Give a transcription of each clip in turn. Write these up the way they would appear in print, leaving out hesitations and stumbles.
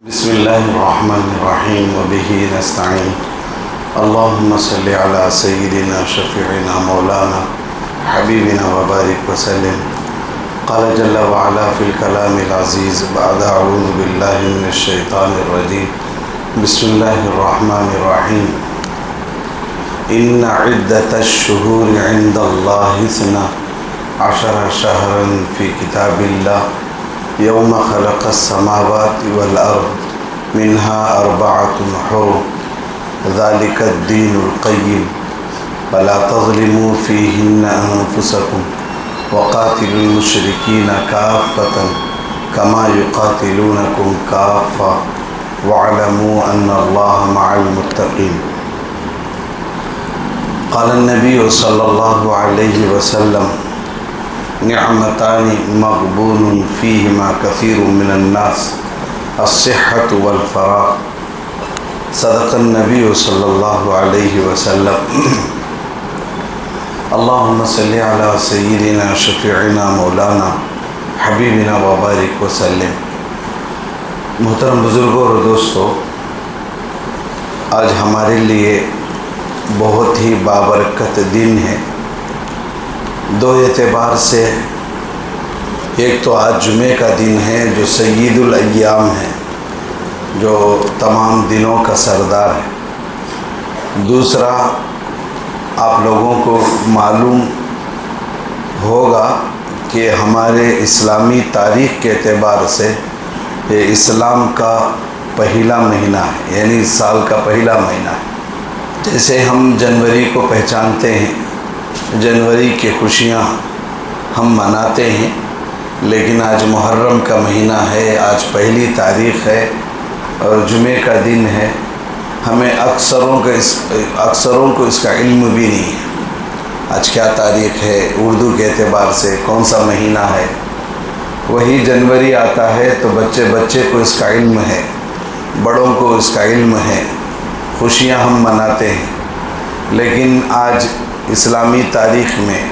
बिस्मिल्लाहिर्रहमानिर्रहीम व बिही नस्तईन अल्लाहुम्मा सल्लि अला सय्यिदिना शफ़ीइना मौलाना हबीबिना व बारिक व सल्लिम क़ाल जल्ल व अला फ़िल कलामिल अज़ीज़ बअद अऊज़ु बिल्लाहि मिनश शैतानिर रजीम बिस्मिल्लाहिर्रहमानिर्रहीम इन्ना इद्दतश शुहूरि इंदल्लाहि इस्ना अशरा शहरन फ़ी किताबिल्लाह यौम खलक़स समावाति वल अर्द मिन्हा अर्बअतुन हुरुम ज़ालिकद्दीनुल क़य्यिम फला तज़लिमू फ़ीहिन्ना अन्फुसकुम वक़ातिलुल मुशरिकीना काफ़्फ़तन कमा युक़ातिलूनकुम काफ़्फ़ा वअलमू अन्नल्लाह मअल मुत्तक़ीन। क़ाल नबी सल्लल्लाहु अलैहि वसल्लम निअमतानि मग़बूनुन फ़ीहिमा कसीरुम मिनन नास अस्सिह्हतु वल फ़राग़। सदक़न नबी सल्लल्लाहु अलैहि वसल्लम। अल्लाहुम्मा सल्लि अला सय्यिदिना शफ़ीइना मौलाना हबीबिना व बारिक व सल्लिम। मोहतरम बुज़ुर्गों और दोस्तों, आज हमारे लिए बहुत ही बाबरकत दिन है। दो एतबार से, एक तो आज जुमे का दिन है जो सय्यिदुल अय्याम है, जो तमाम दिनों का सरदार है। दूसरा, आप लोगों को मालूम होगा कि हमारे इस्लामी तारीख़ के एतबार से ये इस्लाम का पहला महीना है, यानी साल का पहला महीना है। जैसे हम जनवरी को पहचानते हैं, जनवरी की खुशियाँ हम मनाते हैं, लेकिन आज मुहर्रम का महीना है, आज पहली तारीख़ है और जुमे का दिन है। हमें अक्सरों को इसका इल्म भी नहीं है आज क्या तारीख़ है, उर्दू के एतबार से कौन सा महीना है। वही जनवरी आता है तो बच्चे बच्चे को इसका इल्म है, बड़ों को इसका इल्म है, खुशियाँ हम मनाते हैं। लेकिन आज इस्लामी तारीख़ में,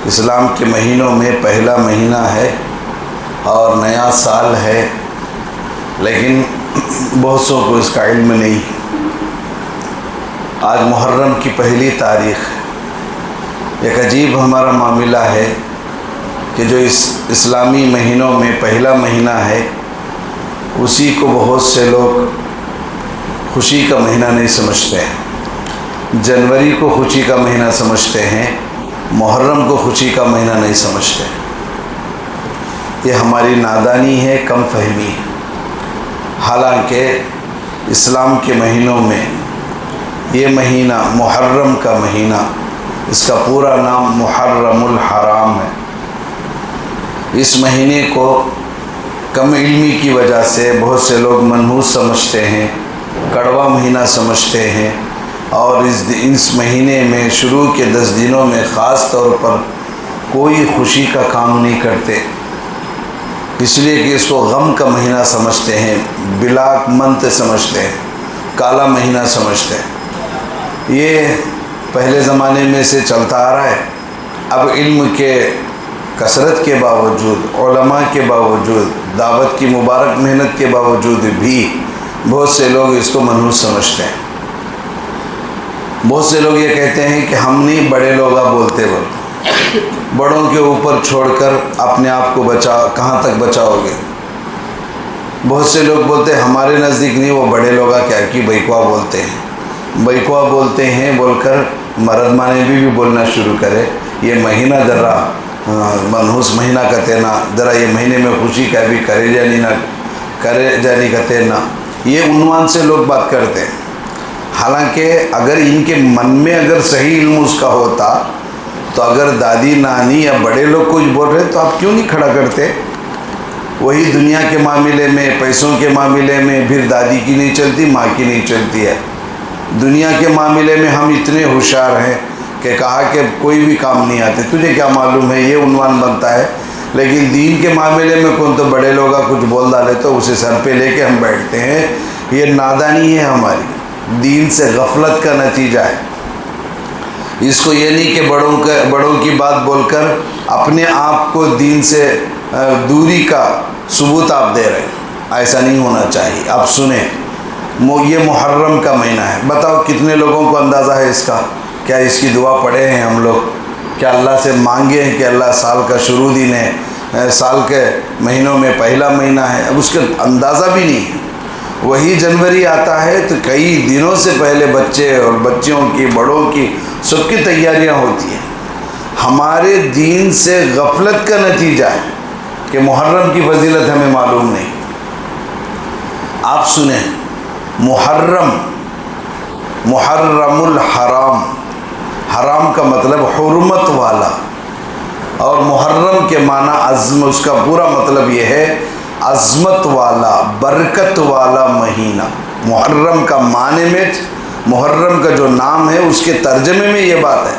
इस्लाम के महीनों में पहला महीना है और नया साल है, लेकिन बहुत सौ को इसका इल्म नहीं है। आज मुहर्रम की पहली तारीख़ है। एक अजीब हमारा मामला है कि जो इस इस्लामी महीनों में पहला महीना है, उसी को बहुत से लोग खुशी का महीना नहीं समझते हैं। जनवरी को खुशी का महीना समझते हैं, मुहर्रम को खुशी का महीना नहीं समझते। ये हमारी नादानी है, कम फहमी है। हालांकि इस्लाम के महीनों में ये महीना मुहर्रम का महीना, इसका पूरा नाम मुहर्रमुल हराम है। इस महीने को कम इल्मी की वजह से बहुत से लोग मनहूस समझते हैं, कड़वा महीना समझते हैं और इस महीने में शुरू के 10 दिनों में ख़ास तौर पर कोई खुशी का काम नहीं करते, इसलिए कि इसको गम का महीना समझते हैं, बिलाक मंत समझते हैं, काला महीना समझते हैं। ये पहले ज़माने में से चलता आ रहा है। अब इल्म के कसरत के बावजूद, उलमा के बावजूद, दावत की मुबारक मेहनत के बावजूद भी बहुत से लोग इसको मनहूस समझते हैं। बहुत से लोग ये कहते हैं कि हम नहीं, बड़े लोग बोलते बड़ों के ऊपर छोड़कर अपने आप को कहाँ तक बचाओगे। बहुत से लोग बोलते हैं हमारे नज़दीक नहीं, वो बड़े लोग क्या कि बैकवा बोलते हैं, बैकवा बोलते हैं बोलकर मर्द माने भी बोलना शुरू करे। ये महीना ज़रा मनहूस महीना कहते ना, ज़रा ये महीने में खुशी का भी करे जानी कहते ना, ये उन्वान से लोग बात करते हैं। हालांकि अगर इनके मन में अगर सही इल्म उसका होता तो अगर दादी नानी या बड़े लोग कुछ बोल रहे तो आप क्यों नहीं खड़ा करते। वही दुनिया के मामले में, पैसों के मामले में फिर दादी की नहीं चलती, माँ की नहीं चलती है। दुनिया के मामले में हम इतने होशियार हैं कि कहा कि कोई भी काम नहीं आते, तुझे क्या मालूम है, ये उन्वान बनता है। लेकिन दीन के मामले में कौन तो बड़े लोग कुछ बोल डाले तो उसे सर पे लेके हम बैठते हैं। ये नादानी है हमारी, दीन से गफलत का नतीजा है। इसको ये नहीं कि बड़ों की बात बोलकर अपने आप को दीन से दूरी का सबूत आप दे रहे हैं। ऐसा नहीं होना चाहिए। अब सुने, ये मुहर्रम का महीना है, बताओ कितने लोगों को अंदाज़ा है इसका? क्या इसकी दुआ पढ़े हैं हम लोग? क्या अल्लाह से मांगे हैं कि अल्लाह साल का शुरू दिन है, साल के महीनों में पहला महीना है? अब उसका अंदाज़ा भी नहीं है। वही जनवरी आता है तो कई दिनों से पहले बच्चे और बच्चियों की, बड़ों की, सबकी तैयारियां होती हैं। हमारे दीन से गफलत का नतीजा है कि मुहर्रम की फजीलत हमें मालूम नहीं। आप सुने, मुहर्रम, मुहर्रमुल हराम, हराम का मतलब हुर्मत वाला, और मुहर्रम के माना अज़्म, उसका पूरा मतलब ये है अज़मत वाला, बरकत वाला महीना। मुहर्रम का माने में, मुहर्रम का जो नाम है उसके तर्जमे में ये बात है,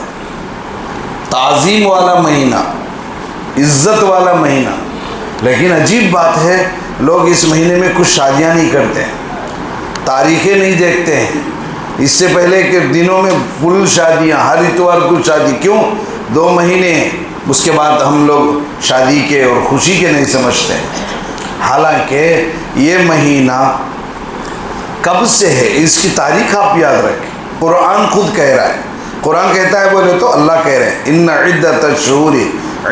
ताज़ीम वाला महीना, इज़्ज़त वाला महीना। लेकिन अजीब बात है, लोग इस महीने में कुछ शादियां नहीं करते हैं, तारीखें नहीं देखते हैं। इससे पहले के दिनों में फुल शादियां, हर इतवार कुछ शादी। क्यों? 2 महीने उसके बाद हम लोग शादी के और खुशी के नहीं समझते हैं। हालांकि ये महीना कब से है इसकी तारीख आप याद रखें। कुरान खुद कह रहा है, कुरान कहता है, बोले तो अल्लाह कह रहे हैं, इन्ना इद्दतश-शुहूरि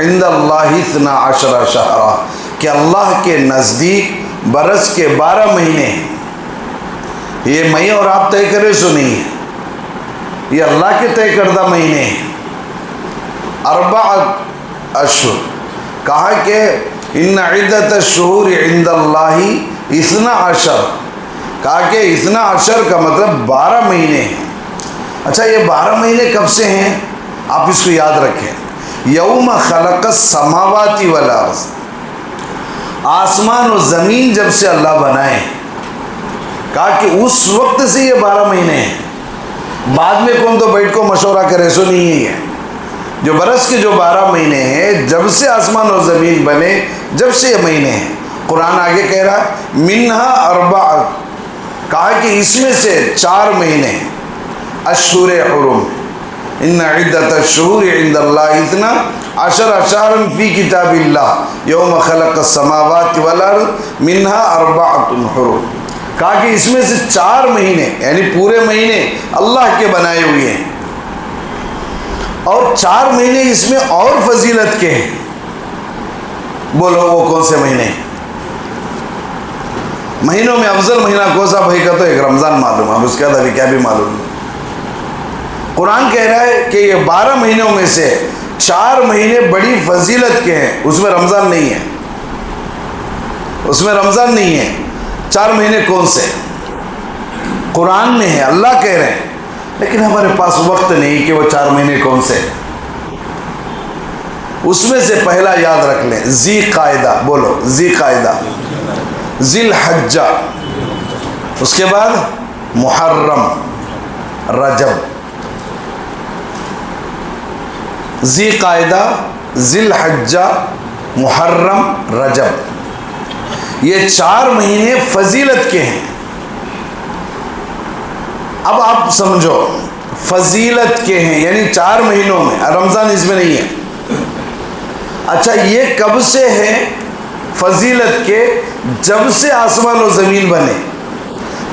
इंदल्लाहि 12 शहरा, कि अल्लाह के नज़दीक बरस के 12 महीने हैं। ये मैं और आप तय करे सो नहीं है, ये अल्लाह के तय करदा महीने हैं। 4 अशहुर कहा कि इन्ना इद्दतश-शुहूरि इंदल्लाहि 12, कहा कि 12 का मतलब 12 महीने हैं। अच्छा, ये 12 महीने कब से हैं? आप इसको याद रखें। यौम खलक़स समावाति वल अर्ज़, आसमान और ज़मीन जब से अल्लाह बनाए, कहा कि उस वक्त से ये 12 महीने हैं। बाद में कौन तो बैठ को मशवरा करे सो नहीं है। जो बरस के जो 12 महीने हैं, जब से आसमान और ज़मीन बने, जब से ये महीने हैं। कुरान आगे कह रहा है मिन्हा अर्बअत, कहा कि इसमें से 4 महीने अश्शुरे हुरुम, इन्ना इद्दतश-शुहूरि इंदल्लाहि 12 शहरन फी किताबिल्लाह यौम खलक़स समावाति वल अर्ज़ मिन्हा अर्बअतुन हुरुम, कहा कि इसमें से 4 महीने यानी पूरे महीने अल्लाह के बनाए हुए हैं। और 4 महीने इसमें और फजीलत के हैं। बोलो वो कौन से महीने? महीनों में अफजल महीना कौन सा भाई का? तो एक रमज़ान मालूम है, उसके बाद अभी क्या भी मालूम नहीं। कुरान कह रहा है कि ये 12 महीनों में से 4 महीने बड़ी फजीलत के हैं, उसमें रमज़ान नहीं है, उसमें रमज़ान नहीं है। 4 महीने कौन से? कुरान में है, अल्लाह कह रहे हैं, लेकिन हमारे पास वक्त नहीं कि वो 4 महीने कौन से। उसमें से पहला याद रख लें, ज़ी कायदा, बोलो ज़ी कायदा, ज़िल हज्जा, उसके बाद मुहर्रम, रजब। ज़ी कायदा, ज़िल हज्जा, मुहर्रम, रजब, ये 4 महीने फजीलत के हैं। अब आप समझो, फजीलत के हैं यानी 4 महीनों में, रमज़ान इसमें नहीं है। अच्छा, ये कब से है फजीलत के? जब से आसमान और ज़मीन बने,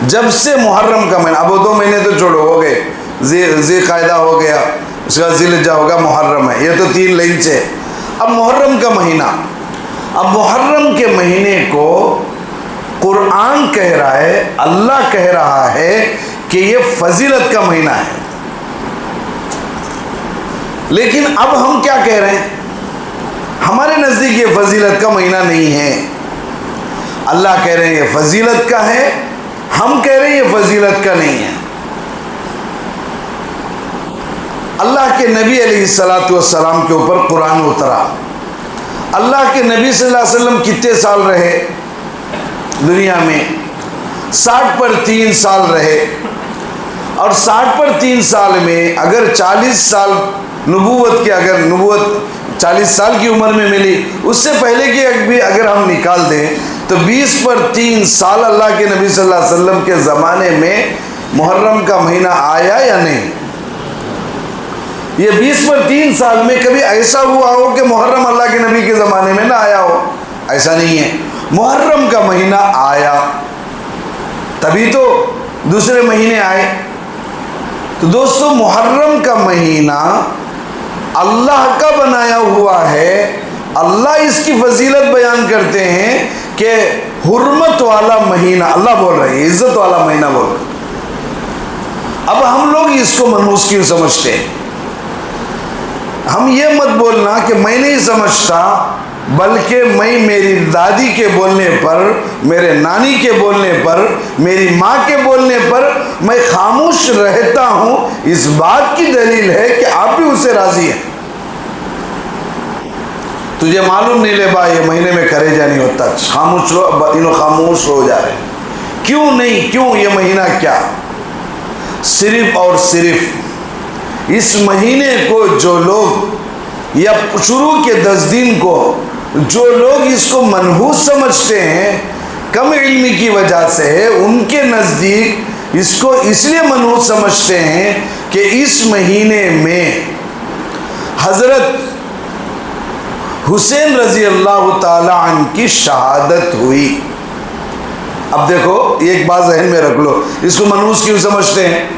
जब से मुहर्रम का महीना। अब वो 2 महीने तो छोड़ो, हो गए, ज़ी कायदा हो गया, उसका ज़िलहिज्जा होगा, मुहर्रम है, ये तो 3 लाइन से। अब मुहर्रम का महीना, अब मुहर्रम के महीने को कुरान कह रहा है, अल्लाह कह रहा है कि ये फजीलत का महीना है। लेकिन अब हम क्या कह रहे हैं? हमारे नज़दीक ये फजीलत का महीना नहीं है। अल्लाह कह रहे हैं ये फजीलत का है, हम कह रहे हैं ये फजीलत का नहीं है। अल्लाह के नबी अलैहिस्सलातु वस्सलाम के ऊपर कुरान उतरा। अल्लाह के नबी सल्लल्लाहु अलैहि वसल्लम कितने साल रहे दुनिया में? 60 पर 3 साल रहे। और 60 पर 3 साल में अगर 40 साल नबूवत के, अगर नबूवत 40 साल की उम्र में मिली, उससे पहले की भी अगर हम निकाल दें तो 20 पर 3 साल अल्लाह के नबी सल्लल्लाहु अलैहि वसल्लम के ज़माने में मुहर्रम का महीना आया या नहीं? ये 20 पर 3 साल में कभी ऐसा हुआ हो कि मुहर्रम अल्लाह के नबी के ज़माने में ना आया हो? ऐसा नहीं है। मुहर्रम का महीना आया, तभी तो दूसरे महीने आए। तो दोस्तों, मुहर्रम का महीना अल्लाह का बनाया हुआ है। अल्लाह इसकी फजीलत बयान करते हैं कि हुर्मत वाला महीना, अल्लाह बोल रहे हैं इज्जत वाला महीना बोल रहे। अब हम लोग इसको मनहूस क्यों समझते हैं? हम ये मत बोलना कि मैं नहीं समझता, बल्कि मैं मेरी दादी के बोलने पर, मेरे नानी के बोलने पर, मेरी माँ के बोलने पर मैं खामोश रहता हूँ। इस बात की दलील है कि आप भी उससे राजी हैं। तुझे मालूम नहीं ले बा, ये महीने में करेजा नहीं होता, खामोश लो, इन्हों खामोश हो जा रहे। क्यों नहीं? क्यों? ये महीना क्या, सिर्फ और सिर्फ इस महीने को जो लोग, या शुरू के 10 दिन को जो लोग इसको मनहूस समझते हैं, कम इल्मी की वजह से है, उनके नज़दीक इसको इसलिए मनहूस समझते हैं कि इस महीने में हज़रत हुसैन रजी अल्लाह ताला अन्हु की शहादत हुई। अब देखो, एक बात जहन में रख लो, इसको मनहूस क्यों समझते हैं?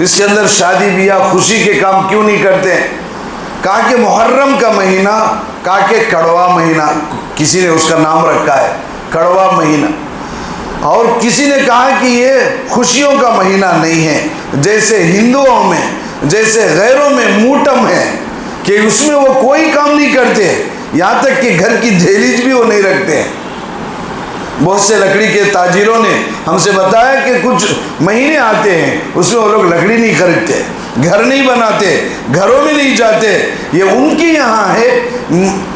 इसके अंदर शादी ब्याह खुशी के काम क्यों नहीं करते हैं? कहा कि मुहर्रम का महीना, कहा कि कड़वा महीना, किसी ने उसका नाम रखा है कड़वा महीना, और किसी ने कहा कि ये खुशियों का महीना नहीं है, जैसे हिंदुओं में, जैसे गैरों में मूटम है कि उसमें वो कोई काम नहीं करते, यहाँ तक कि घर की दहलीज भी वो नहीं रखते हैं। बहुत से लकड़ी के ताजिरों ने हमसे बताया कि कुछ महीने आते हैं उसमें वो लोग लकड़ी नहीं खरीदते, घर नहीं बनाते, घरों में नहीं जाते। ये उनकी यहाँ है,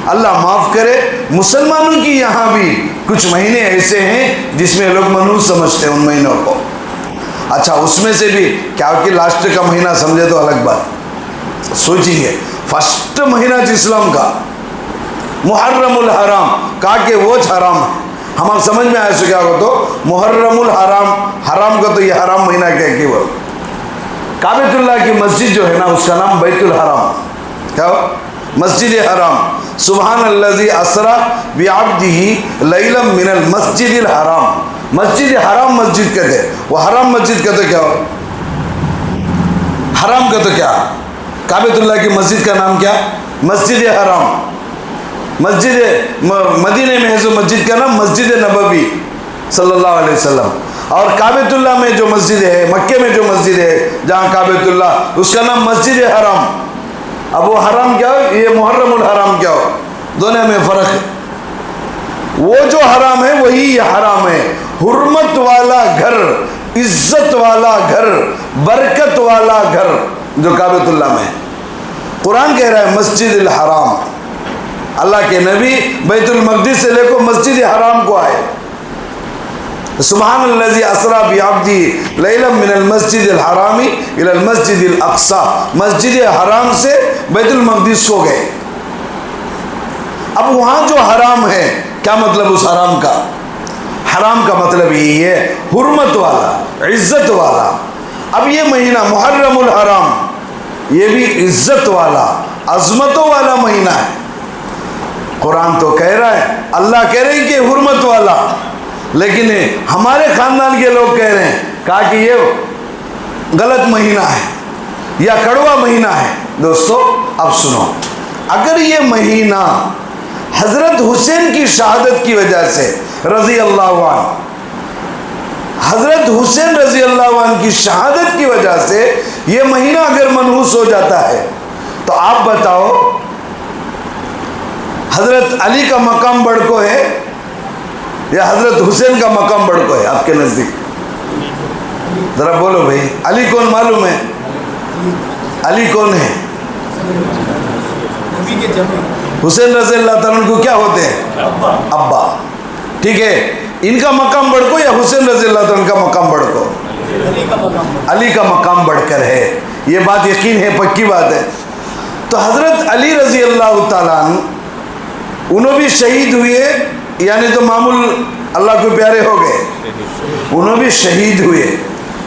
अल्लाह माफ़ करे। मुसलमानों की यहाँ भी कुछ महीने ऐसे हैं जिसमें लोग मनहूस समझते हैं उन महीनों को। अच्छा, उसमें से भी क्या कि लास्ट का महीना समझे तो अलग बात। सोचिए, फर्स्ट महीना इस्लाम का मुहर्रमुल हराम, कहा कि वो हराम है। हम अब समझ में आया सो क्या हो तो मुहर्रमुल हराम, हराम का तो ये हराम महीना क्या कि वो काबेतुल्लाह की मस्जिद जो है ना, उसका नाम बैतुल हराम, क्या मस्जिद हराम। सुबहान अल्लज़ी असरा बिअब्दिही लैलम मिनल मस्जिदिल हराम। मस्जिद हराम मस्जिद कहते हैं, वो हराम मस्जिद कहते क्या हो, हराम का तो क्या, काबेतुल्लाह की मस्जिद का नाम क्या, मस्जिद हराम। मस्जिद मदीने में है जो मस्जिद का नाम मस्जिद नबवी सल्लल्लाहु अलैहि वसल्लम, और काबेतुल्लाह में जो मस्जिद है, मक्के में जो मस्जिद है जहाँ काबेतुल्लाह, उसका नाम मस्जिद हराम। अब वो हराम क्या हो, ये मुहर्रमुल हराम क्या हो, दोनों में फ़र्क है। वो जो हराम है वही ये हराम है। हुर्मत वाला घर, इज्जत वाला घर, बरकत वाला घर जो काबेतुल्लाह में, कुरान कह रहा है मस्जिद हराम। अल्लाह के नबी बैतुल मक़दिस से लेकर मस्जिद हराम को आए। सुब्हानल्लज़ी असरा बिअब्दी लैलम मिनल मस्जिदिल हरामी इलल मस्जिदिल अक़सा, मस्जिद हराम से बैतुल मक़दिस को गए। अब वहाँ जो हराम है, क्या मतलब उस हराम का? हराम का मतलब यही है हुर्मत वाला, इज्जत वाला। अब ये महीना मुहर्रमुल हराम, ये भी इज्जत वाला, अज़मतों वाला महीना है। कुरान तो कह रहा है, अल्लाह कह रहे हैं कि हुर्मत वाला, लेकिन हमारे ख़ानदान के लोग कह रहे हैं, कहा कि ये गलत महीना है या कड़वा महीना है। दोस्तों अब सुनो, अगर ये महीना हज़रत हुसैन की शहादत की वजह से रज़ी अल्लाह अन्हु, हज़रत हुसैन रज़ी अल्लाह अन्हु की शहादत की वजह से ये महीना अगर मनहूस हो जाता है, तो आप बताओ हज़रत अली का मकाम बड़को है या हज़रत हुसैन का मकाम बड़को है आपके नज़दीक? ज़रा बोलो भाई, अली कौन मालूम है? अली कौन है? हुसैन रज़ी अल्लाह ताला को क्या होते हैं? अब्बा। ठीक है, इनका मकाम बढ़को या हुसैन रज़ी अल्लाह ताला का मकाम बढ़को? अली का मकाम बढ़कर है, ये बात यकीन है, पक्की बात है। तो हज़रत अली रज़ी अल्लाह ताला उन्होंने भी शहीद हुए, यानी तो मामूल अल्लाह को प्यारे हो गए, उन्होंने भी शहीद हुए।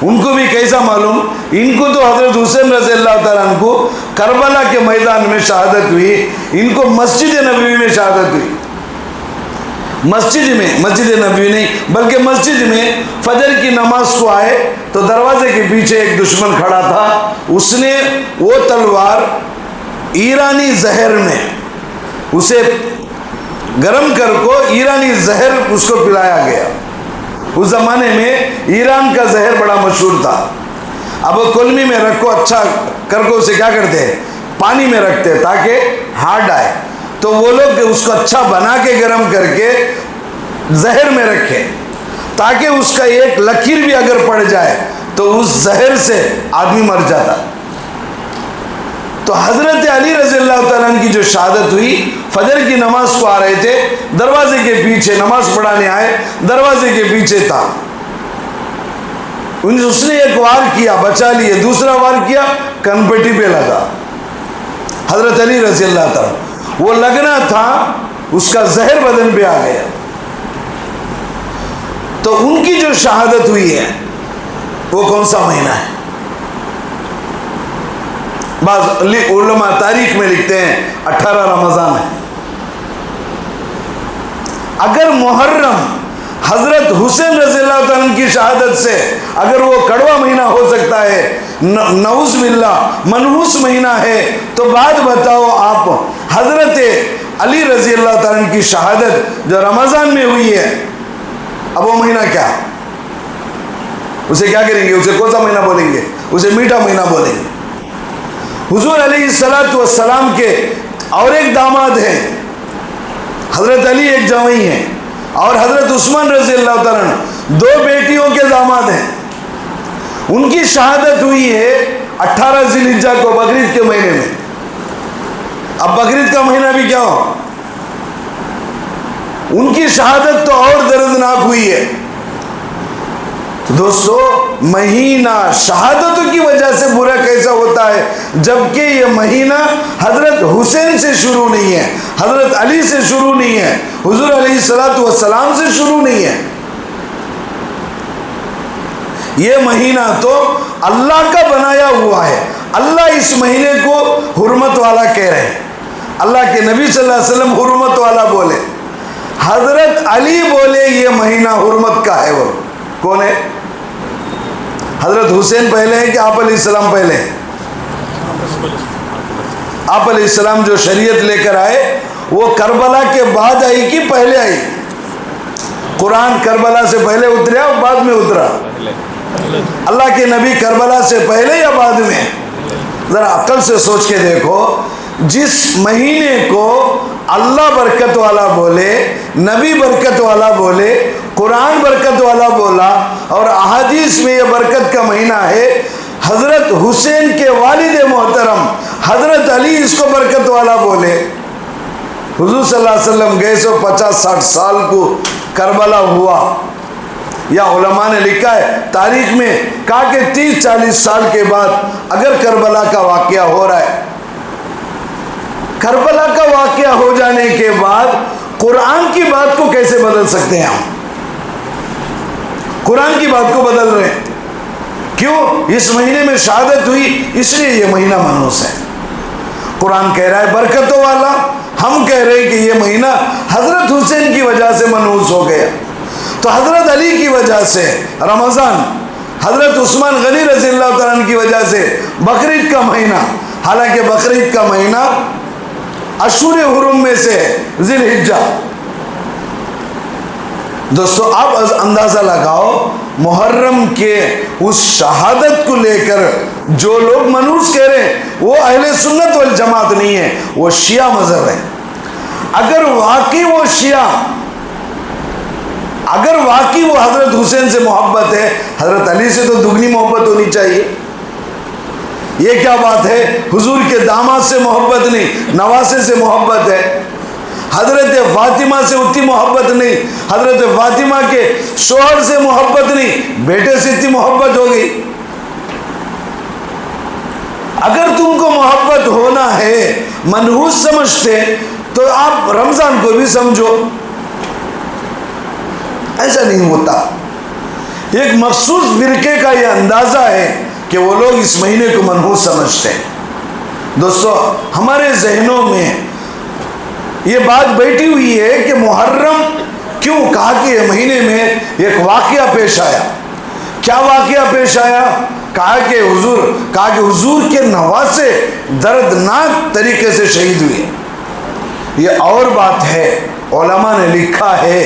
उनको भी कैसा मालूम? इनको तो हज़रत हुसैन रज़ी अल्लाह ताला अन्हु को करबला के मैदान में शहादत हुई, इनको मस्जिद नबवी में शहादत हुई। मस्जिद में, मस्जिद नबी नहीं बल्कि मस्जिद में फजर की नमाज को आए तो दरवाजे के पीछे एक दुश्मन खड़ा था। उसने वो तलवार ईरानी जहर में उसे गरम कर को ईरानी जहर उसको पिलाया गया। उस जमाने में ईरान का जहर बड़ा मशहूर था। अब वो कुलमी में रखो, अच्छा कर को उसे क्या करते हैं, पानी में रखते हैं ताकि हार्ड आए। तो वो लोग उसको अच्छा बना के गर्म करके जहर में रखे ताकि उसका एक लकीर भी अगर पड़ जाए तो उस जहर से आदमी मर जाता। तो हजरत अली रज़ी अल्लाह तआला की जो शहादत हुई, फजर की नमाज को आ रहे थे, दरवाजे के पीछे नमाज पढ़ाने आए, दरवाजे के पीछे था। उसने एक वार किया, बचा लिए, दूसरा वार किया, कनपट्टी पे लगा। हजरत अली रज़ी अल्लाह तआला, वो लगना था उसका जहर बदन पे आ गया। तो उनकी जो शहादत हुई है वो कौन सा महीना है? बाज़ उलमा तारीख में लिखते हैं 18 रमज़ान है। अगर मुहर्रम हजरत हुसैन रज़ियल्लाहु तआला की शहादत से अगर वो कड़वा महीना हो सकता है, नऊज़ बिल्लाह मनहूस महीना है, तो बात बताओ आप हजरत अली रज़ियल्लाहु तआला की शहादत जो रमज़ान में हुई है, अब वो महीना क्या, उसे क्या करेंगे? उसे कौन सा महीना बोलेंगे? उसे मीठा महीना बोलेंगे। हुजूर अलैहिस्सलातु वस्सलाम के और एक दामाद हैं, हजरत अली एक जवाई हैं, और हजरत उस्मान रज़ियल्लाहु तआला दो बेटियों के दामाद हैं। उनकी शहादत हुई है 18 ज़िलहिज्जा को, बकरीद के महीने में। अब बकरीद का महीना भी क्या हो, उनकी शहादत तो और दर्दनाक हुई है। तो दोस्तों, महीना शहादतों की वजह से बुरा कैसा होता है, जबकि ये महीना हजरत हुसैन से शुरू नहीं है, हजरत अली से शुरू नहीं है, हुजूर अलैहिस्सलातु वस्सलाम से शुरू नहीं है। ये महीना तो अल्लाह का बनाया हुआ है। अल्लाह इस महीने को हुर्मत वाला कह रहे हैं। अल्लाह के नबी सल्लल्लाहु अलैहि वसल्लम हुर्मत वाला बोले, हजरत अली बोले ये महीना हुर्मत का है। वो कौन है? हजरत हुसैन पहले हैं कि आप अलैहिस्सलाम पहले हैं? आप अलैहिस्सलाम जो शरीयत लेकर आए वो करबला के बाद आई कि पहले आई? कुरान करबला से पहले उतरा और बाद में उतरा? अल्लाह के नबी करबला से पहले या बाद में? जरा अक्ल से सोच के देखो। जिस महीने को अल्लाह बरकत वाला बोले, नबी बरकत वाला बोले, कुरान बरकत वाला बोला, और अहादीस में यह बरकत का महीना है, हजरत हुसैन के वालिद मोहतरम हजरत अली इसको बरकत वाला बोले। हुजूर सल्लल्लाहु अलैहि वसल्लम गए 150-60 साल को करबला हुआ, या उलमा ने लिखा है तारीख में, कहा कि 30-40 साल के बाद अगर करबला का वाकया हो रहा है, करबला का वाकया हो जाने के बाद कुरान की बात को कैसे बदल सकते हैं हम? कुरान की बात को बदल रहे हैं। क्यों? इस महीने में शहादत हुई इसलिए ये महीना मनहूस है। कुरान कह रहा है बरकतों वाला, हम कह रहे हैं कि ये महीना हजरत हुसैन की वजह से मनहूस हो गया। तो हजरत अली की वजह से रमज़ान, हजरत उस्मान गनी रज़ियल्लाहु तआला की वजह से बकरीद का महीना, हालांकि बकरीद का महीना अशूर हुरुम में से ज़िलहिज्जा। दोस्तों, आप अंदाज़ा लगाओ मुहर्रम के उस शहादत को लेकर जो लोग मनहूस कह रहे हैं वो अहले सुन्नत वल जमात नहीं है, वो शिया मज़हब है। अगर वाकई वो शिया, अगर वाकई वो हजरत हुसैन से मोहब्बत है, हजरत अली से तो दुगनी मोहब्बत होनी चाहिए। ये क्या बात है, हुजूर के दामाद से मोहब्बत नहीं, नवासे से मोहब्बत है। हजरत फातिमा से उतनी मोहब्बत नहीं, हजरत फातिमा के शोहर से मोहब्बत नहीं, बेटे से इतनी मोहब्बत हो गई। अगर तुमको मोहब्बत होना है, मनहूस समझते, तो आप रमजान को भी समझो। ऐसा नहीं होता। एक मखसूस फिरके का यह अंदाजा है कि वो लोग इस महीने को मनहूस समझते हैं। दोस्तों, हमारे जहनों में ये बात बैठी हुई है कि मुहर्रम क्यों? कहा कि ये महीने में एक वाकया पेश आया। क्या वाकया पेश आया? कहा कि हुजूर के नवासे दर्दनाक तरीके से शहीद हुए। ये और बात है, उलमा ने लिखा है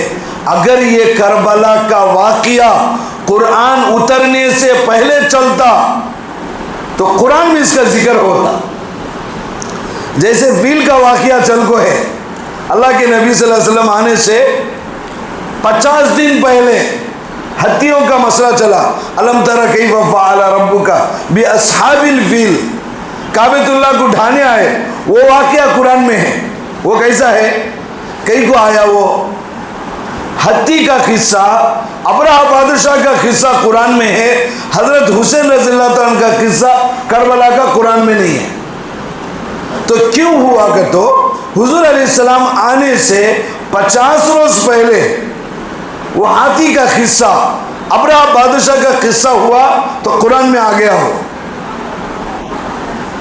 अगर ये करबला का वाकया कुरान उतरने से पहले चलता तो कुरान में इसका जिक्र होता। जैसे फील का वाकया चल को है, अल्लाह के नबी सल्लल्लाहु अलैहि वसल्लम आने से 50 दिन पहले हत्तियों का मसला चला। अलम तरा कैफ फ़अल रब्बुका बि अस्हाबिल फील, काबतुल्लाह को ढाने आए, वो वाकया कुरान में है। वो कैसा है? कई को आया वो हत्ती का किस्सा, अबरहा बादशाह का किस्सा कुरान में है। हजरत हुसैन रज़ियल्लाहु अन्हु का किस्सा करबला का कुरान में नहीं है। तो क्यों हुआ कि तो हुजूर अलैहिस्सलाम आने से 50 रोज पहले वो हाथी का किस्सा, अबरहा बादशाह का किस्सा हुआ तो कुरान में आ गया हो।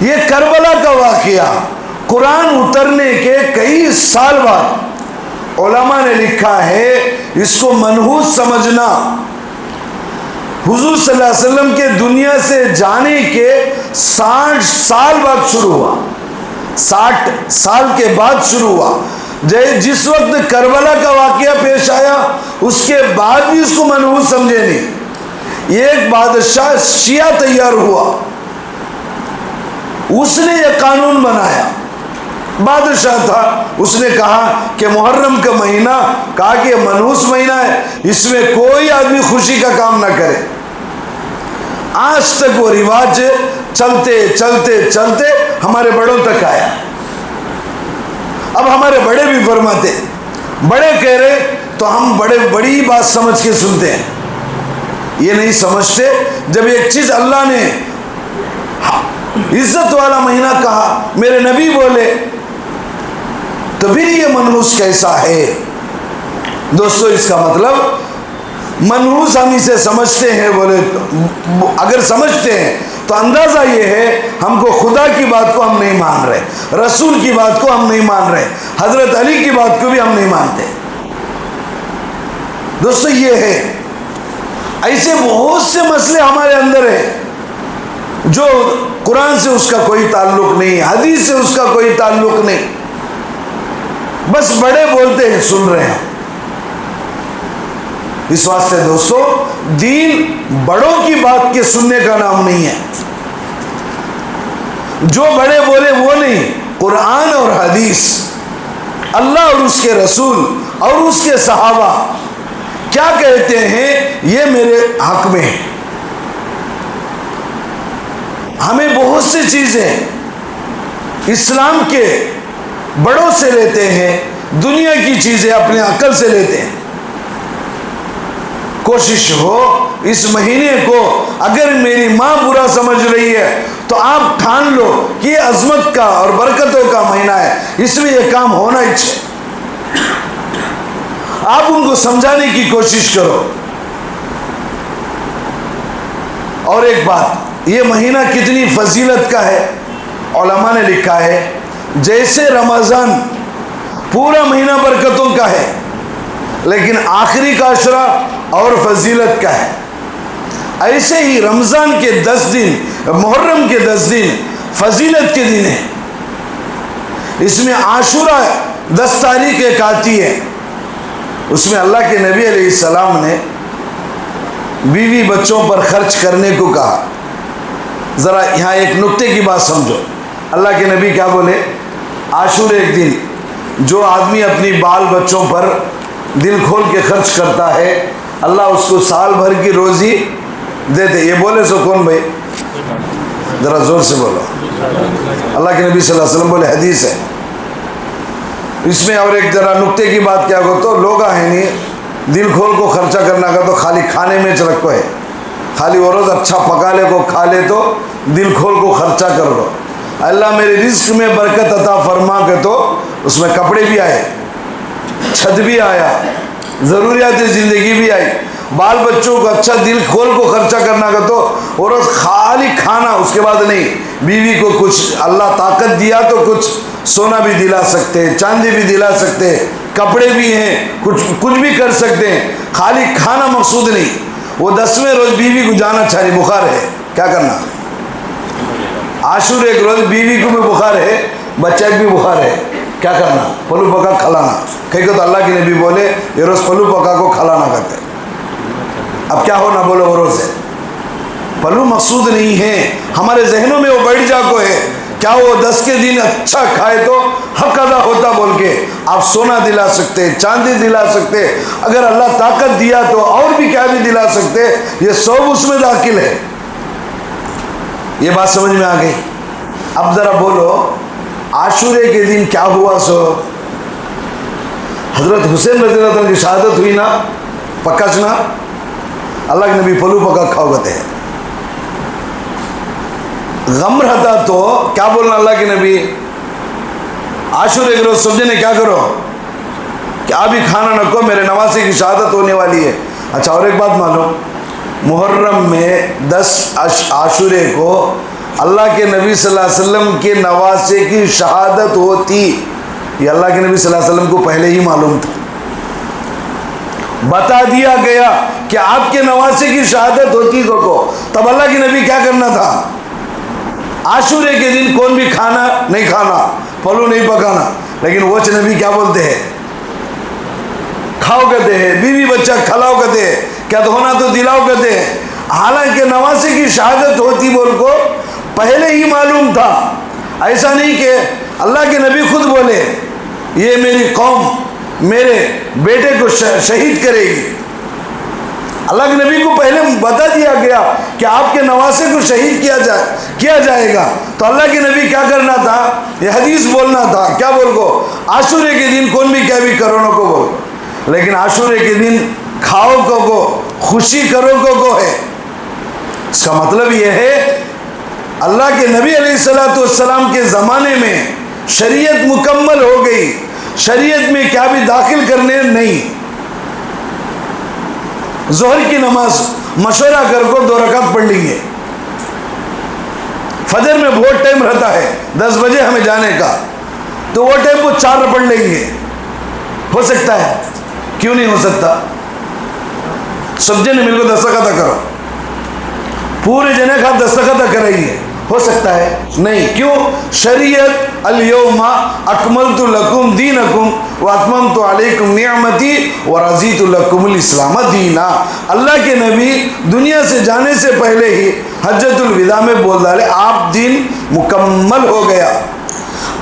ये करबला का वाकया कुरान उतरने के कई साल बाद उलमा ने लिखा है इसको मनहूस समझना। हुजूर सल्लल्लाहु अलैहि वसल्लम के दुनिया से जाने के 60 साल बाद शुरू हुआ। 60 साल के बाद शुरू हुआ। जिस वक्त करबला का वाकया पेश आया उसके बाद भी उसको मनहूस समझे नहीं। एक बादशाह शिया तैयार हुआ, उसने ये कानून बनाया। बादशाह था, उसने कहा कि मुहर्रम का महीना, कहा कि मनहूस महीना है, इसमें कोई आदमी खुशी का काम ना करे। आज तक वो रिवाज चलते चलते चलते हमारे बड़ों तक आया। अब हमारे बड़े भी फरमाते, बड़े कह रहे तो हम बड़े बड़ी बात समझ के सुनते हैं। ये नहीं समझते जब एक चीज अल्लाह ने इज्जत वाला महीना कहा, मेरे नबी बोले, तो फिर ये मनहूस कैसा है? दोस्तों इसका मतलब मनहूस हम इसे समझते हैं, बोले अगर समझते हैं तो अंदाजा ये है हमको खुदा की बात को हम नहीं मान रहे, रसूल की बात को हम नहीं मान रहे, हजरत अली की बात को भी हम नहीं मानते। दोस्तों ये है, ऐसे बहुत से मसले हमारे अंदर है जो कुरान से उसका कोई ताल्लुक नहीं, हदीस से उसका कोई ताल्लुक नहीं, बस बड़े बोलते हैं सुन रहे हैं। इस वास्ते दोस्तों दीन बड़ों की बात के सुनने का नाम नहीं है। जो बड़े बोले वो नहीं, कुरान और हदीस, अल्लाह और उसके रसूल और उसके सहाबा क्या कहते हैं ये मेरे हक में है। हमें बहुत सी चीजें इस्लाम के बड़ों से लेते हैं, दुनिया की चीजें अपने अकल से लेते हैं। कोशिश हो इस महीने को, अगर मेरी माँ बुरा समझ रही है तो आप ठान लो कि ये अजमत का और बरकतों का महीना है, इसमें यह काम होना ही चाहिए। आप उनको समझाने की कोशिश करो। और एक बात, ये महीना कितनी फजीलत का है, उलमा ने लिखा है जैसे रमजान पूरा महीना बरकतों का है, लेकिन आखिरी का अशरा और फजीलत का है, ऐसे ही रमज़ान के 10 दिन, मुहर्रम के 10 दिन फजीलत के दिन है। इसमें आशुरा 10 तारीख एक आती है, उसमें अल्लाह के नबी अलैहिस्सलाम ने बीवी बच्चों पर खर्च करने को कहा। ज़रा यहाँ एक नुक्ते की बात समझो। अल्लाह के नबी क्या बोले? आशुरे एक दिन जो आदमी अपनी बाल बच्चों पर दिल खोल के खर्च करता है, अल्लाह उसको साल भर की रोज़ी देते। ये बोले सो कौन भाई? ज़रा ज़ोर से बोलो। अल्लाह के नबी सल्लल्लाहु अलैहि वसल्लम बोले, हदीस है। इसमें और एक ज़रा नुक्ते की बात क्या हो तो लोग है नहीं दिल खोल को खर्चा करना का तो खाली खाने में चरको है, खाली वो रोज़ अच्छा पका ले को खा ले तो दिल खोल को खर्चा कर लो। अल्लाह मेरे रिस्क में बरकत अता फरमा के तो उसमें कपड़े भी आए, छत भी आया, ज़रूरियात ज़िंदगी भी आई, बाल बच्चों को अच्छा दिल खोल को खर्चा करना का तो वो रोज़ खाली खाना, उसके बाद नहीं, बीवी को कुछ अल्लाह ताकत दिया तो कुछ सोना भी दिला सकते, चांदी भी दिला सकते, कपड़े भी हैं, कुछ भी कर सकते हैं, खाली खाना मकसूद नहीं। वो 10वें रोज बीवी को जाना चाहिए, बुखार है, क्या करना? आशूर एक रोज बीवी को भी बुखार है, बच्चा को भी बुखार है, क्या करना? पलू पका खिलाना। कहीं को तो अल्लाह के नबी बोले ये रोज पलू पका को खिलाना करते। अब क्या हो ना बोलो, वो रोज है, पलू मकसूद नहीं है। हमारे जहनों में वो बैठ जा को है, क्या वो 10 के दिन अच्छा खाए तो हक अदा होता बोल के आप सोना दिला सकते, चांदी दिला सकते, अगर अल्लाह ताकत दिया तो और भी क्या भी दिला सकते, ये सब उसमें दाखिल है। ये बात समझ में आ गई? अब जरा बोलो आशूरे के दिन क्या हुआ? सो हजरत हुसैन रज़ी अल्लाह की शहादत हुई ना, पक्का ना, अल्लाह के नबी पलू पका खाओ कहते हैं। गम रहता तो क्या बोलना अल्लाह के नबी? आशूरे के रोज सब जने क्या करो, क्या भी खाना नको, मेरे नवासे की शहादत होने वाली है। अच्छा, और एक बात मालूम, मुहर्रम में 10 आशूरे को अल्लाह के नबी सल्लल्लाहु अलैहि वसल्लम के नवासे की शहादत होती, ये अल्लाह के नबी सल्लल्लाहु अलैहि वसल्लम को पहले ही मालूम था। बता दिया गया कि आपके नवासे की शहादत होती को, तब अल्लाह के नबी क्या करना था? आशूरे के दिन कौन भी खाना नहीं खाना, पलू नहीं पकाना। लेकिन वो नबी क्या बोलते हैं? खाओ कहते हैं, बीवी बच्चा खिलाओ कहते हैं, क्या तो होना तो दिलाओ कहते हैं। हालांकि नवासे की शहादत होती बोल को पहले ही मालूम था। ऐसा नहीं कि अल्लाह के नबी खुद बोले ये मेरी कौम मेरे बेटे को शहीद करेगी। अल्लाह के नबी को पहले बता दिया गया कि आपके नवासे को शहीद किया जाएगा। तो अल्लाह के नबी क्या करना था? ये हदीस बोलना था, क्या बोल को? आशूरे के दिन कौन भी क्या भी करो को बोल, लेकिन आशूरे के दिन खाओ को खुशी करो को है। इसका मतलब यह है अल्लाह के नबी अलैहिस्सलातु वस्सलाम के ज़माने में शरीयत मुकम्मल हो गई, शरीयत में क्या भी दाखिल करने नहीं। जोहर की नमाज मशवरा कर को 2 रकात पढ़ लेंगे, फजर में बहुत टाइम रहता है 10 बजे हमें जाने का, तो वो टाइम को 4 पढ़ लेंगे, हो सकता है? क्यों नहीं हो सकता? सब जने मेरे को दस्तखत करो, पूरे जने का दस्तखत कराइए, हो सकता है? नहीं। क्यों? शरीयत अल-यौमा अकमलतु लकुम दीनकुम व अतममतु अलैकुम निअमती व रज़ीतु लकुमुल इस्लाम दीना। अल्लाह के नबी दुनिया से जाने से पहले ही हज्जतुल विदा में बोल डाले आप दीन मुकम्मल हो गया।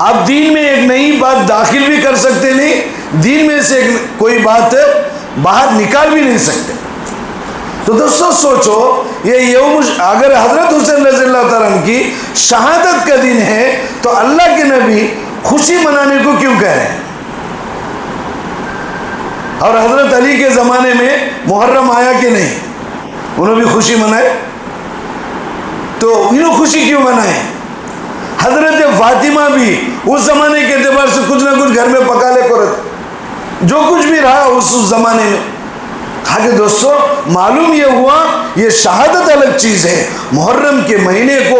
आप दीन में एक नई बात दाखिल भी कर सकते नहीं, दीन में से कोई बात बाहर निकाल भी नहीं सकते। तो दोस्तों सोचो, ये यौम अगर हजरत हुसैन रज़ियल्लाहु ताला अन्हु की शहादत का दिन है तो अल्लाह के नबी खुशी मनाने को क्यों कह रहे हैं? और हजरत अली के ज़माने में मुहर्रम आया कि नहीं, उन्होंने भी खुशी मनाए, तो इन्होंने खुशी क्यों मनाए? हजरत फातिमा भी उस ज़माने के एतबार से कुछ ना कुछ घर में पका ले कर जो कुछ भी रहा उस ज़माने में। आगे दोस्तों मालूम ये हुआ ये शहादत अलग चीज़ है, मुहर्रम के महीने को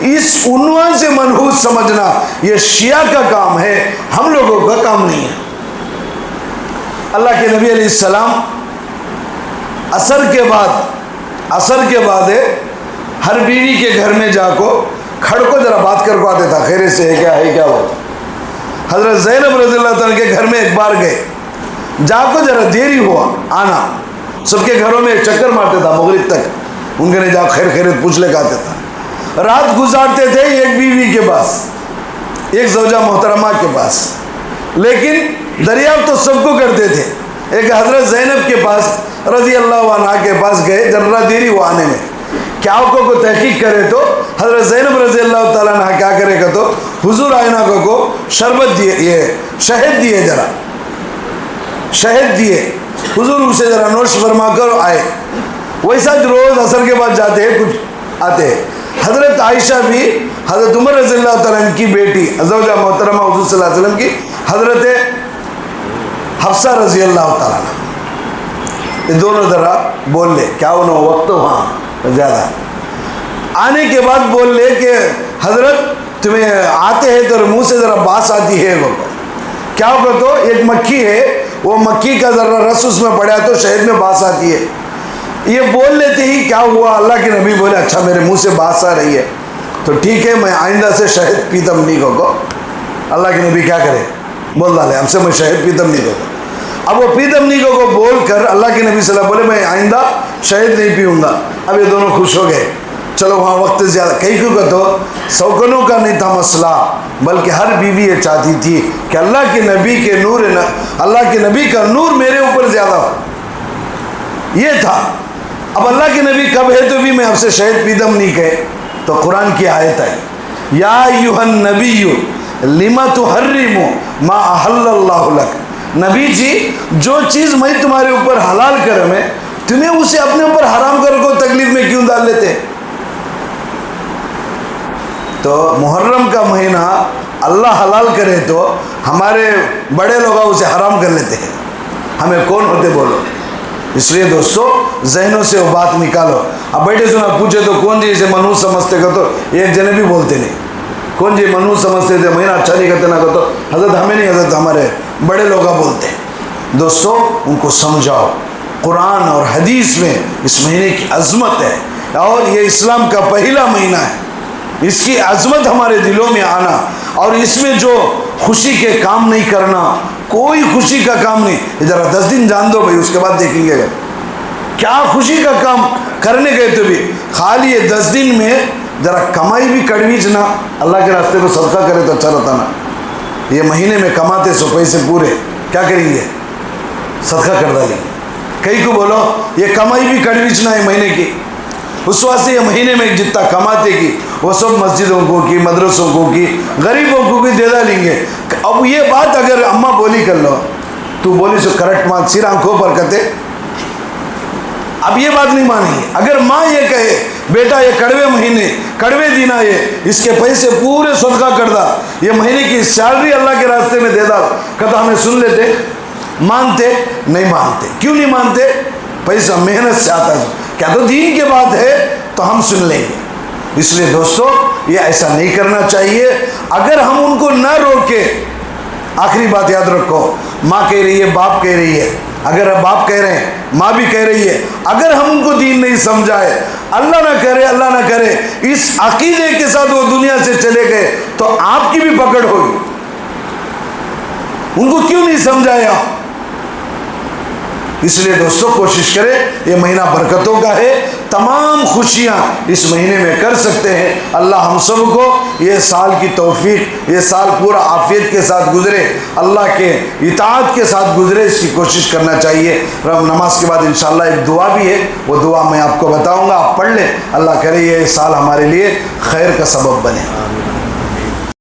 इस उन्वान से मनहूस समझना ये शिया का काम है, हम लोगों का काम नहीं है। अल्लाह के नबी अलैहिस्सलाम असर के बाद हर बीवी के घर में जाको खड़को जरा बात कर को आते था, खैर से है क्या वो। हजरत ज़ैनब रज़ियल्लाहु ताला के घर में एक बार गए, जाको जरा देरी हुआ आना, सबके घरों में चक्कर मारते था मगरिब तक, उनके ने जाओ खैर खैरियत पूछ ले आते था। रात गुजारते थे एक बीवी के पास, एक ज़ौजा मोहतरमा के पास, लेकिन दरियाफ्त तो सबको करते थे। एक हजरत ज़ैनब के पास रज़ी अल्लाह अन्हा के पास गए, जर्रा देरी हुआ आने में, क्या को तहकीक करे तो हजरत ज़ैनब रज़ी अल्लाह ताला अन्हा क्या करेगा तो हुजूर आयना को शरबत दिए, ये शहद दिए, जरा शहद दिए, हुजूर उसे जरा नोश फरमा कर आए। वैसा रोज़ असर के बाद जाते हैं कुछ आते हैं। हजरत आयशा भी हजरत उमर रज़ियल्लाहु ताला अन्हा की बेटी ज़ौजा मोहतरमा हुजूर सल्लल्लाहु अलैहि वसल्लम की हजरत हफ्सा रज़ियल्लाहु ताला अन्हा, ये दोनों जरा बोल ले, क्या उन्होंने वक्त वहाँ ज़्यादा आने के बाद बोल ले कि हजरत तुम्हें आते हैं तो मुँह से ज़रा बास आती है, वो क्या होगा तो एक मक्खी है वो मक्की का ज़रा रस उसमें पड़ा तो शहद में बास आती है। ये बोल लेते ही क्या हुआ, अल्लाह के नबी बोले अच्छा मेरे मुंह से बास आ रही है तो ठीक है, मैं आइंदा से शहद पीतम नहीं को। अल्लाह के नबी क्या करे, बोल डाले हमसे मैं शहद पीतम नहीं को। अब वो पीतम नहीं को बोल कर अल्लाह के नबी सल्लल्लाहु अलैहि वसल्लम बोले मैं आइंदा शहद नहीं पीऊँगा। अब ये दोनों खुश हो गए। चलो वहाँ वक्त ज़्यादा, कई क्यों का तो सौकनों का नहीं था मसला, बल्कि हर बीवी ये चाहती थी कि अल्लाह के नबी के नूर अल्लाह के नबी का नूर मेरे ऊपर ज़्यादा हो, ये था। अब अल्लाह के नबी कब है तो भी मैं आपसे शहद पीदम नहीं कहे, तो कुरान की आयत है या अय्युहन नबिय्यु लिमा तुहर्रिमु मा अहल्लल्लाहु लक। नबी जी जो चीज़ मैं तुम्हारे ऊपर हलाल कर मैं तुम्हें उसे अपने ऊपर हराम कर को तकलीफ में क्यों डाल लेते। तो मुहर्रम का महीना अल्लाह हलाल करे तो हमारे बड़े लोग उसे हराम कर लेते हैं, हमें कौन होते बोलो। इसलिए दोस्तों जहनों से वो बात निकालो। अब बैठे सुना पूछे तो कौन जी इसे मनहूस समझते को, तो एक जने भी बोलते नहीं, कौन जी मनहूस समझते थे महीना अच्छा नहीं करते ना को, तो हजरत हमें नहीं, हजरत हमारे बड़े लोग बोलते हैं। दोस्तों उनको समझाओ, कुरान और हदीस में इस महीने की अजमत है और ये इस्लाम का पहला महीना है, इसकी अजमत हमारे दिलों में आना और इसमें जो खुशी के काम नहीं करना, कोई खुशी का काम नहीं। ज़रा 10 दिन जान दो भाई, उसके बाद देखेंगे अगर क्या खुशी का काम करने गए तो भी खाली ये 10 दिन में ज़रा कमाई भी कड़वीच ना, अल्लाह के रास्ते को सदका करे तो अच्छा रहता ना। ये महीने में कमाते 100 पैसे पूरे क्या करेंगे, सदका कर डालेंगे। कई को बोलो ये कमाई भी कड़वीच ना है महीने की, उस वास्ते ये महीने में जितना कमाते की वो सब मस्जिदों को की, मदरसों को की, गरीबों को भी दे डालेंगे। अब ये बात अगर अम्मा बोली कर लो, तू बोली सो करेक्ट माँ सिर आंखों पर कहते, अब ये बात नहीं मानेंगे। अगर माँ ये कहे बेटा ये कड़वे महीने कड़वे दिन आए, इसके पैसे पूरे सदका कर दा, ये महीने की सैलरी अल्लाह के रास्ते में दे दा, कहता हमें सुन लेते, मानते नहीं मानते। क्यों नहीं मानते, पैसा मेहनत से आता है, क्या तो दीन के बात है तो हम सुन लेंगे। इसलिए दोस्तों ये ऐसा नहीं करना चाहिए। अगर हम उनको न रोके, आखिरी बात याद रखो, माँ कह रही है बाप कह रही है, अगर बाप कह रहे हैं माँ भी कह रही है, अगर हम उनको दीन नहीं समझाए, अल्लाह ना करे इस अकीदे के साथ वो दुनिया से चले गए तो आपकी भी पकड़ होगी। उनको क्यों नहीं समझाया। इसलिए दोस्तों कोशिश करें, ये महीना बरकतों का है, तमाम खुशियाँ इस महीने में कर सकते हैं। अल्लाह हम सब को ये साल की तौफीक, ये साल पूरा आफियत के साथ गुजरे, अल्लाह के इताअत के साथ गुजरे, इसकी कोशिश करना चाहिए। नमाज के बाद इंशाअल्लाह एक दुआ भी है, वो दुआ मैं आपको बताऊँगा, आप पढ़ लें। अल्लाह करे ये साल हमारे लिए खैर का सबब बने।